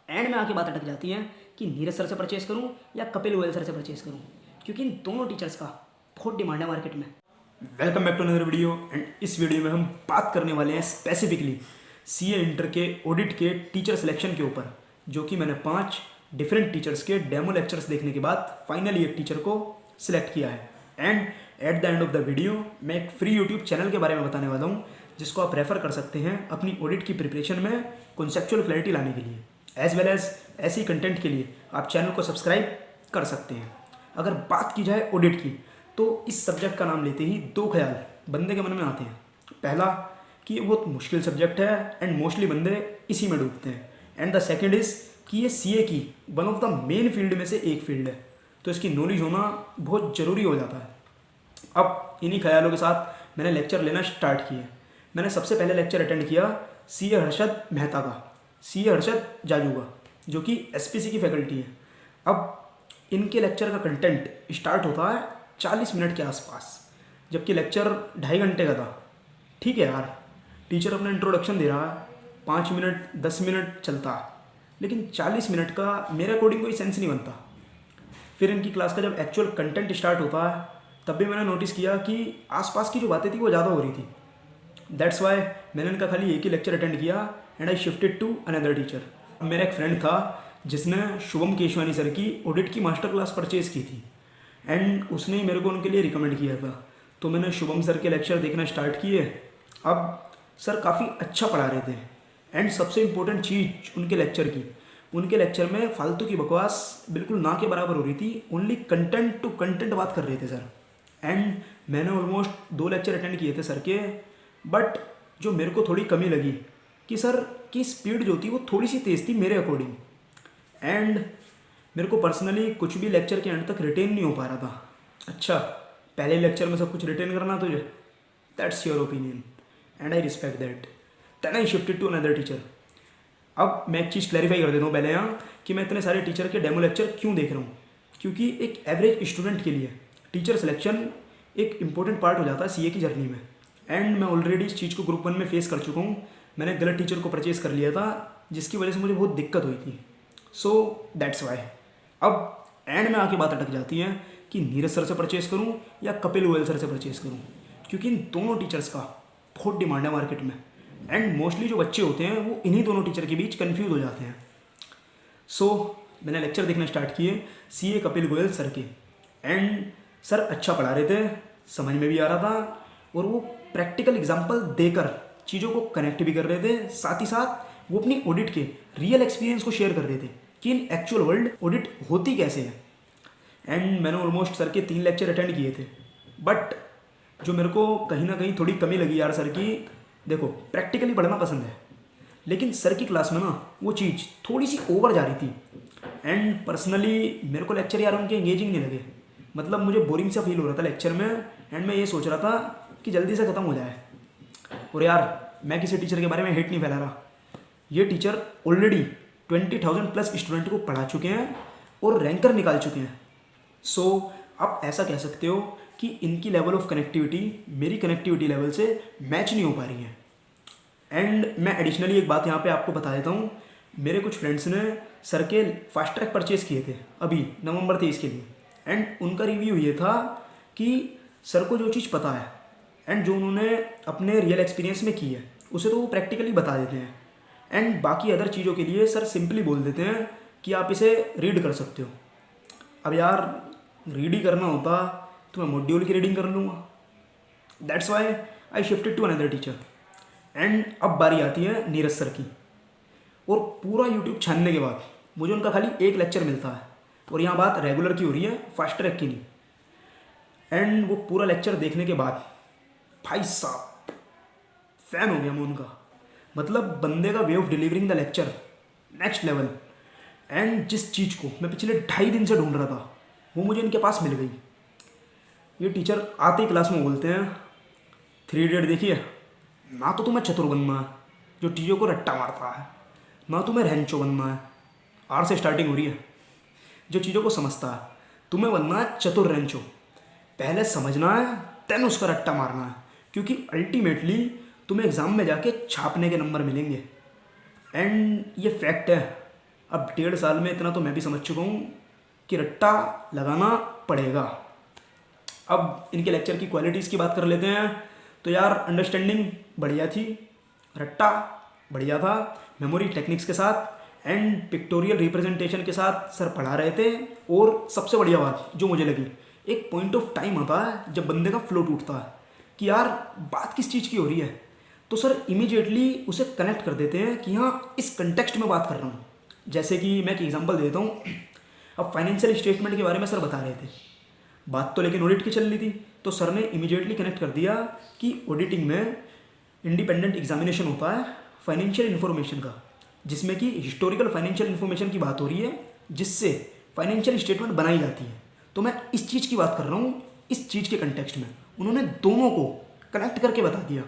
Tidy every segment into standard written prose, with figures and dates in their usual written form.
And में आके बात अटक जाती है कि नीरज सर से परचेस करूं या कपिल गोयल सर से परचेस करूं, क्योंकि इन दोनों टीचर्स का बहुत डिमांड है मार्केट में। Welcome back to another video. And इस वीडियो में हम बात करने वाले हैं स्पेसिफिकली सीए इंटर के ऑडिट के टीचर सिलेक्शन के ऊपर, जो कि मैंने 5 डिफरेंट टीचर्स के डेमो लेक्चर्स देखने के बाद फाइनली एक टीचर को सिलेक्ट किया है। And at the end of the video मैं एक फ्री यूट्यूब चैनल के बारे में बताने वाला हूँ, जिसको आप रेफर कर सकते हैं अपनी ऑडिट की प्रिपरेशन में कॉन्सेप्चुअल क्लैरिटी लाने के लिए, एज वेल एज ऐसी कंटेंट के लिए आप चैनल को सब्सक्राइब कर सकते हैं। अगर बात की जाए ऑडिट की, तो इस सब्जेक्ट का नाम लेते ही 2 ख्याल बंदे के मन में आते हैं। पहला कि ये बहुत मुश्किल सब्जेक्ट है एंड मोस्टली बंदे इसी में डूबते हैं। एंड द सेकंड इज़ कि ये सीए की one of the main field में से एक फील्ड है, तो इसकी नॉलेज होना बहुत ज़रूरी हो जाता है। अब इन्हीं ख्यालों के साथ मैंने लेक्चर लेना स्टार्ट किए। मैंने सबसे पहले लेक्चर अटेंड किया सीए हर्षद मेहता का, सीए हर्षद जाजू का, जो कि एसपीसी की फैकल्टी है। अब इनके लेक्चर का कंटेंट स्टार्ट होता है 40 मिनट के आसपास, जबकि लेक्चर 2.5 घंटे का था। ठीक है यार, टीचर अपना इंट्रोडक्शन दे रहा है, 5 मिनट 10 मिनट चलता है, लेकिन 40 मिनट का मेरे अकॉर्डिंग कोई सेंस नहीं बनता। फिर इनकी क्लास का जब एक्चुअल कंटेंट स्टार्ट होता है, तब भी मैंने नोटिस किया कि आसपास की जो बातें थी वो ज़्यादा हो रही थी। दैट्स वाई मैंने इनका खाली एक ही लेक्चर अटेंड किया and I shifted to another teacher. मेरा एक फ्रेंड था जिसने शुभम केशवानी सर की ऑडिट की मास्टर क्लास परचेज़ की थी, एंड उसने ही मेरे को उनके लिए रिकमेंड किया था। तो मैंने शुभम सर के लेक्चर देखना स्टार्ट किए। अब सर काफ़ी अच्छा पढ़ा रहे थे, एंड सबसे इम्पोर्टेंट चीज़ उनके लेक्चर में फालतू की बकवास बिल्कुल ना के बराबर हो रही थी। ओनली कंटेंट टू कंटेंट बात कर रहे थे सर। एंड मैंने ऑलमोस्ट 2 लेक्चर अटेंड किए थे सर के, बट जो मेरे को थोड़ी कमी लगी कि सर की स्पीड जो थी वो थोड़ी सी तेज़ थी मेरे अकॉर्डिंग। एंड मेरे को पर्सनली कुछ भी लेक्चर के एंड तक रिटेन नहीं हो पा रहा था। अच्छा, पहले लेक्चर में सब कुछ रिटेन करना तुझे, that's your opinion and I respect that. Then I shifted to another teacher. अब मैं एक चीज़ क्लैरिफाई कर देता हूँ पहले यहाँ कि मैं इतने सारे टीचर के डेमो लेक्चर क्यों देख रहा हूँ, क्योंकि एक एवरेज स्टूडेंट के लिए टीचर सिलेक्शन एक इंपॉर्टेंट पार्ट हो जाता है सीए की जर्नी में। एंड मैं ऑलरेडी इस चीज़ को ग्रुप 1 में फेस कर चुका हूँ। मैंने गलत टीचर को परचेज़ कर लिया था, जिसकी वजह से मुझे बहुत दिक्कत हुई थी। सो दैट्स वाई अब एंड में आके बात अटक जाती है कि नीरज सर से परचेज़ करूं या कपिल गोयल सर से परचेज़ करूं, क्योंकि इन दोनों टीचर्स का बहुत डिमांड है मार्केट में। एंड मोस्टली जो बच्चे होते हैं वो इन्हीं दोनों टीचर के बीच कंफ्यूज हो जाते हैं। सो मैंने लेक्चर देखना स्टार्ट किए सीए कपिल गोयल सर के। एंड सर अच्छा पढ़ा रहे थे, समझ में भी आ रहा था, और वो प्रैक्टिकल एग्जाम्पल देकर चीज़ों को कनेक्ट भी कर रहे थे। साथ ही साथ वो अपनी ऑडिट के रियल एक्सपीरियंस को शेयर कर रहे थे कि इन एक्चुअल वर्ल्ड ऑडिट होती कैसे है। एंड मैंने ऑलमोस्ट सर के 3 लेक्चर अटेंड किए थे, बट जो मेरे को कहीं ना कहीं थोड़ी कमी लगी यार सर की, देखो प्रैक्टिकली पढ़ना पसंद है, लेकिन सर की क्लास में ना वो चीज़ थोड़ी सी ओवर जा रही थी। एंड पर्सनली मेरे को लेक्चर यार उनके एंगेजिंग नहीं लगे, मतलब मुझे बोरिंग सा फील हो रहा था लेक्चर में। एंड मैं ये सोच रहा था कि जल्दी से ख़त्म हो जाए। और यार मैं किसी टीचर के बारे में हेट नहीं फैला रहा, ये टीचर ऑलरेडी 20,000 प्लस स्टूडेंट को पढ़ा चुके हैं और रैंकर निकाल चुके हैं। सो आप ऐसा कह सकते हो कि इनकी लेवल ऑफ कनेक्टिविटी मेरी कनेक्टिविटी लेवल से मैच नहीं हो पा रही है। एंड मैं एडिशनली एक बात यहाँ पे आपको बता देता हूँ, मेरे कुछ फ्रेंड्स ने सर के फास्ट ट्रैक परचेज़ किए थे अभी नवंबर 23 के लिए। एंड उनका रिव्यू ये था कि सर को जो चीज़ पता है एंड जो उन्होंने अपने रियल एक्सपीरियंस में की है, उसे तो वो प्रैक्टिकली बता देते हैं। एंड बाकी अदर चीज़ों के लिए सर सिंपली बोल देते हैं कि आप इसे रीड कर सकते हो। अब यार रीड ही करना होता तो मैं मॉड्यूल की रीडिंग कर लूँगा। That's why I shifted to another teacher. And अब बारी आती है नीरज सर की, और पूरा यूट्यूब छानने के बाद मुझे उनका खाली एक लेक्चर मिलता है, और यहाँ बात रेगुलर की हो रही है, फास्ट ट्रैक की नहीं। एंड वो पूरा लेक्चर देखने के बाद भाई साहब फ़ैन हो गया मैं उनका। मतलब बंदे का way of delivering the lecture next level. And जिस चीज़ को मैं पिछले 2.5 दिन से ढूंढ रहा था वो मुझे इनके पास मिल गई। ये टीचर आते ही क्लास में बोलते हैं 3 इडियट देखिए, ना तो तुम्हें चतुर बनना है जो चीज़ों को रट्टा मारता है, ना तुम्हें रेंचो बनना है, आर से स्टार्टिंग हो रही है, जो चीज़ों को समझता है। तुम्हें बनना है चतुर रेंचो, पहले समझना है देन उसका रट्टा मारना है, क्योंकि अल्टीमेटली तुम्हें एग्ज़ाम में जाके छापने के नंबर मिलेंगे। एंड ये फैक्ट है, अब 1.5 साल में इतना तो मैं भी समझ चुका हूँ कि रट्टा लगाना पड़ेगा। अब इनके लेक्चर की क्वालिटीज़ की बात कर लेते हैं। तो यार अंडरस्टैंडिंग बढ़िया थी, रट्टा बढ़िया था, मेमोरी टेक्निक्स के साथ एंड पिक्टोरियल रिप्रेजेंटेशन के साथ सर पढ़ा रहे थे। और सबसे बढ़िया बात जो मुझे लगी, एक पॉइंट ऑफ टाइम आता है जब बंदे का फ्लो टूटता है कि यार बात किस चीज़ की हो रही है, तो सर इमीडिएटली उसे कनेक्ट कर देते हैं कि हाँ इस कंटेक्स्ट में बात कर रहा हूँ। जैसे कि मैं एक एग्जांपल देता हूँ। अब फाइनेंशियल स्टेटमेंट के बारे में सर बता रहे थे, बात तो लेकिन ऑडिट की चल रही थी, तो सर ने इमीडिएटली कनेक्ट कर दिया कि ऑडिटिंग में इंडिपेंडेंट एग्जामिनेशन होता है फाइनेंशियल इन्फॉर्मेशन का, जिसमें कि हिस्टोरिकल फाइनेंशियल इन्फॉर्मेशन की बात हो रही है, जिससे फाइनेंशियल स्टेटमेंट बनाई जाती है। तो मैं इस चीज़ की बात कर रहा हूँ, इस चीज़ के कंटेक्स्ट में उन्होंने दोनों को कनेक्ट करके बता दिया।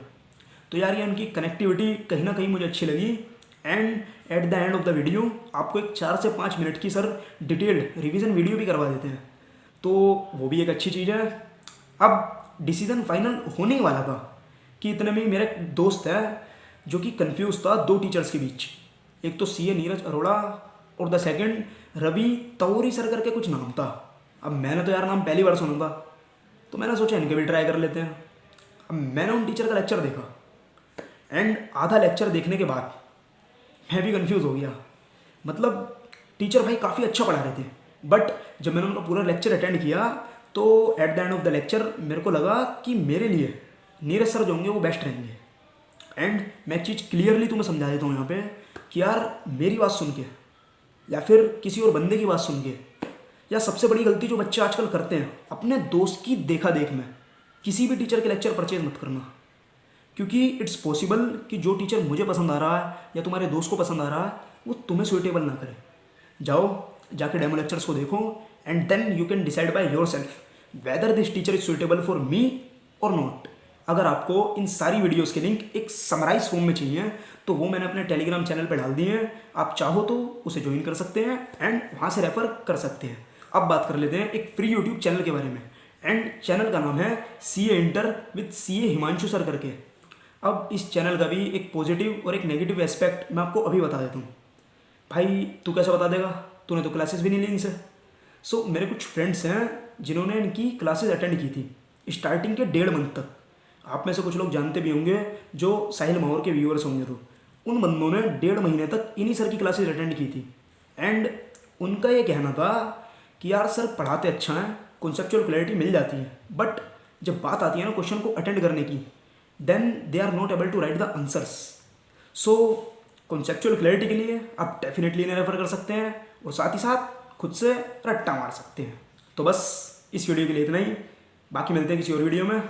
तो यार ये उनकी कनेक्टिविटी कहीं ना कहीं मुझे अच्छी लगी। And at the end of the video आपको एक 4 से 5 मिनट की सर डिटेल्ड रिवीजन वीडियो भी करवा देते हैं, तो वो भी एक अच्छी चीज़ है। अब डिसीज़न फाइनल होने ही वाला था कि इतने में मेरा एक दोस्त है जो कि कंफ्यूज था 2 टीचर्स के बीच। एक तो सीए नीरज अरोड़ा और द सेकंड रवि तौरी सर करके कुछ नाम था। अब मैंने तो यार नाम पहली बार सुना था, तो मैंने सोचा इनके भी ट्राई कर लेते हैं। अब मैंने उन टीचर का लेक्चर देखा एंड आधा लेक्चर देखने के बाद मैं भी कंफ्यूज हो गया। मतलब टीचर भाई काफ़ी अच्छा पढ़ा रहे थे, बट जब मैंने उनका पूरा लेक्चर अटेंड किया तो at the end of the lecture मेरे को लगा कि मेरे लिए नीरज सर जो होंगे वो बेस्ट रहेंगे। एंड मैं एक चीज़ क्लियरली तुम्हें समझा देता हूँ यहाँ पे कि यार मेरी बात सुन के या फिर किसी और बंदे की बात सुन के, या सबसे बड़ी गलती जो बच्चे आजकल करते हैं, अपने दोस्त की देखा देख में किसी भी टीचर के लेक्चर परचेज मत करना। क्योंकि इट्स पॉसिबल कि जो टीचर मुझे पसंद आ रहा है या तुम्हारे दोस्त को पसंद आ रहा है वो तुम्हें सुइटेबल ना करे। जाओ जाके डेमो लेक्चर्स को देखो and then you can decide by yourself whether this teacher is suitable for me और नॉट। अगर आपको इन सारी वीडियोस के लिंक एक समराइज फॉर्म में चाहिए तो वो मैंने अपने टेलीग्राम चैनल पर डाल दिए हैं, आप चाहो तो उसे ज्वाइन कर सकते हैं एंड वहाँ से रेफर कर सकते हैं। अब बात कर लेते हैं एक फ्री यूट्यूब चैनल के बारे में, एंड चैनल का नाम है CA inter with CA Himanshu sir करके। अब इस चैनल का भी एक पॉजिटिव और एक नेगेटिव एस्पेक्ट मैं आपको अभी बता देता हूँ। भाई तू कैसे बता देगा, तूने तो क्लासेस भी नहीं ली इनसे। सो मेरे कुछ फ्रेंड्स हैं जिन्होंने इनकी क्लासेस अटेंड की थी स्टार्टिंग के 1.5 मंथ तक। आप में से कुछ लोग जानते भी होंगे जो साहिल माहौर के व्यूअर्स होंगे, तो उन बंदों ने 1.5 महीने तक इन्हीं सर की क्लासेस अटेंड की थी। एंड उनका ये कहना था कि यार सर पढ़ाते अच्छा है, कॉन्सेप्चुअल क्लैरिटी मिल जाती है, बट जब बात आती है ना क्वेश्चन को अटेंड करने की, then they are not able to write the answers. So conceptual clarity के लिए आप डेफिनेटली इन्हें रेफर कर सकते हैं और साथ ही साथ खुद से रट्टा मार सकते हैं। तो बस इस वीडियो के लिए इतना ही, बाकी मिलते हैं किसी और वीडियो में।